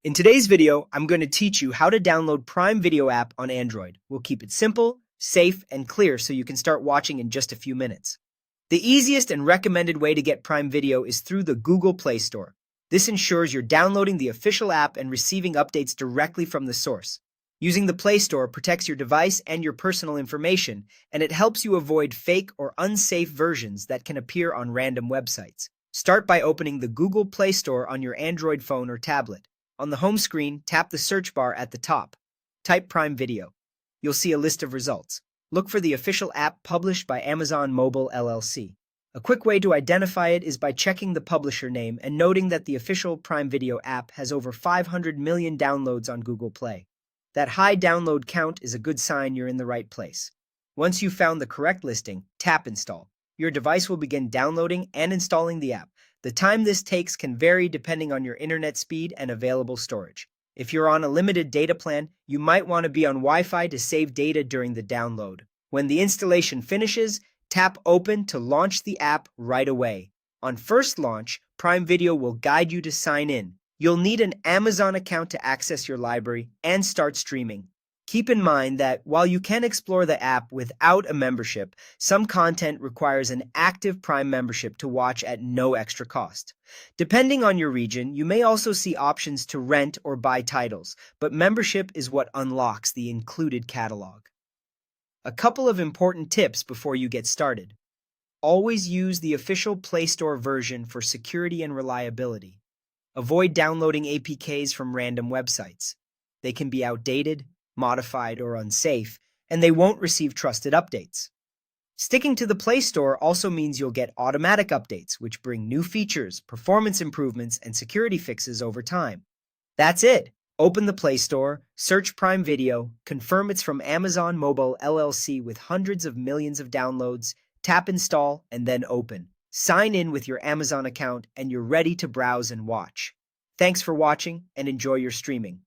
In today's video, I'm going to teach you how to download Prime Video app on Android. We'll keep it simple, safe, and clear so you can start watching in just a few minutes. The easiest and recommended way to get Prime Video is through the Google Play Store. This ensures you're downloading the official app and receiving updates directly from the source. Using the Play Store protects your device and your personal information, and it helps you avoid fake or unsafe versions that can appear on random websites. Start by opening the Google Play Store on your Android phone or tablet. On the home screen, tap the search bar at the top. Type Prime Video. You'll see a list of results. Look for the official app published by Amazon Mobile LLC. A quick way to identify it is by checking the publisher name and noting that the official Prime Video app has over 500 million downloads on Google Play. That high download count is a good sign you're in the right place. Once you've found the correct listing, tap Install. Your device will begin downloading and installing the app. The time this takes can vary depending on your internet speed and available storage. If you're on a limited data plan, you might want to be on Wi-Fi to save data during the download. When the installation finishes, tap Open to launch the app right away. On first launch, Prime Video will guide you to sign in. You'll need an Amazon account to access your library and start streaming. Keep in mind that while you can explore the app without a membership, some content requires an active Prime membership to watch at no extra cost. Depending on your region, you may also see options to rent or buy titles, but membership is what unlocks the included catalog. A couple of important tips before you get started. Always use the official Play Store version for security and reliability. Avoid downloading APKs from random websites. They can be outdated, modified, or unsafe, and they won't receive trusted updates. Sticking to the Play Store also means you'll get automatic updates, which bring new features, performance improvements, and security fixes over time. That's it. Open the Play Store, search Prime Video, confirm it's from Amazon Mobile LLC with hundreds of millions of downloads, tap Install, and then Open. Sign in with your Amazon account, and you're ready to browse and watch. Thanks for watching, and enjoy your streaming.